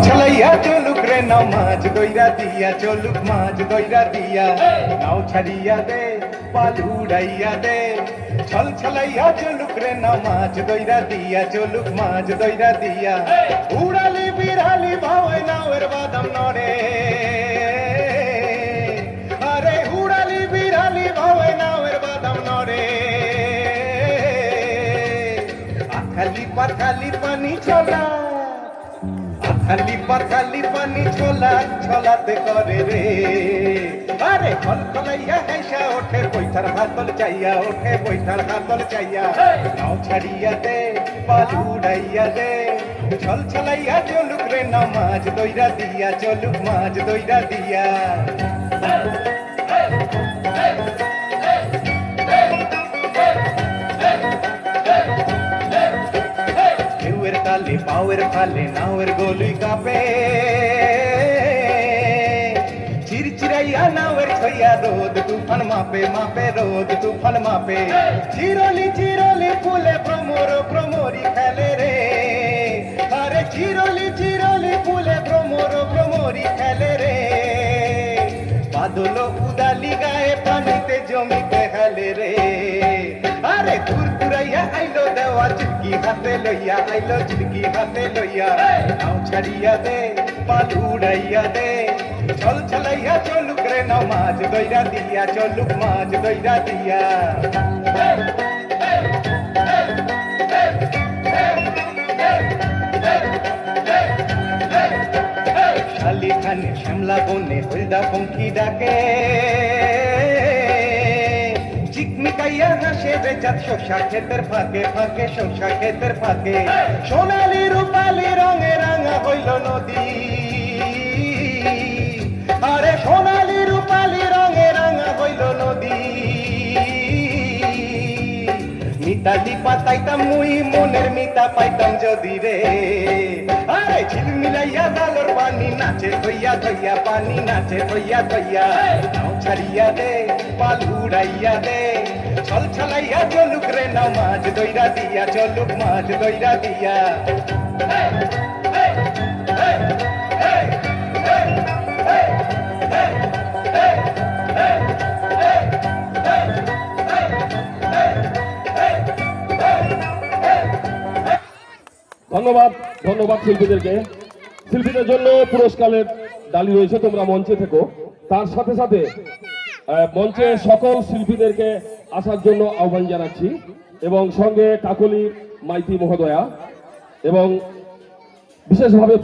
ছলাইয়া চলুক রে নাও মাছ দইরা দিয়া, চলুক মাছ দইরা দিয়া, নাও ছাড়িয়া দে পাল উড়াইয়া দে। ছল ছলাইয়া চলুক রে নাও মাছ দইরা দিয়া, চলুক মাছ দইরা দিয়া, উড়ালি বিড়ালি ভাওয়ে নাওয়ের বাদাম নড়ে। আরে উড়ালি বিড়ালি ভাওয়ে নাওয়ের বাদাম নড়ে। আখালি পাখালি পানি ছোলা, খালি পাখালি পানি ছোলা ছলাতে করে রে। আরে খলখলাইয়া হেসা ওঠে বৈঠার হাতল চাইয়া, ওঠে বৈঠার হাতল চাইয়া, নাও ছাড়িয়া দে পাল উড়াইয়া দে। ছল ছলাইয়া চলুক রে নাও মাছ দইরা দিয়া, চলুক মাছ দইরা দিয়া। তালে পাওয়ের ফালে নাওয়ের গলুই কাঁপে, চিরচিরাইয়া নাওয়ের ছইয়া রোদ তুফান মাপে, মাপে রোদ তুফান মাপে। চিরলি চিরলি ফুলে ভ্রমর ভ্রমরি খেলে রে। আরে চিরলি চিরলি ফুলে ভ্রমর ভ্রমরি খেলে রে। বাদল উদালি গায়ে পানিতে জমিতে হেলে রে। আরে দূর দূরাইয়া আইলো দেওয়া চিটকি হাতে লইয়া, আইলো চিটকি হাতে লইয়া, নাও ছাড়িয়া দে পাল উড়াইয়া দে। ছল ছলাইয়া চলুক রে নাও মাছ দইরা দিয়া, চলুক মাছ দইরা দিয়া। শালি খানে শ্যামলা বনে হলদা পঙ্খী ডাকে, চিকমিকাইয়া হাসে বেজাত শসা ক্ষেতের ফাঁকে ফাঁকে, শসা ক্ষেতের ফাঁকে। সোনালি রূপালি রঙে রাঙা হইল নদী। আরে সোনালি রূপালি রঙে রাঙা হইল নদী। মিতালি পাতাইতাম মুই মনের মিতা পাইতাম যদি রে। আরে ঝিলমিলাইয়া জালর পানি নাচে ধইয়া ধইয়া, পানি নাচে ধইয়া ধইয়া, নাও ছাড়িয়া দে পাল উড়াইয়া দে। ছল ছলাইয়া চলুক রে নাও মাছ দইরা দিয়া, চলুক মাছ দইরা দিয়া। ধন্যবাদ, ধন্যবাদ শিল্পীদেরকে। শিল্পীদের জন্য পুরস্কারের ডালি রয়েছে, তোমরা মঞ্চে থেকো। তার সাথে সাথে মঞ্চে সকল শিল্পীদেরকে আসার জন্য আহ্বান জানাচ্ছি, এবং সঙ্গে কাকলি মাইতি মহোদয়া, এবং বিশেষভাবে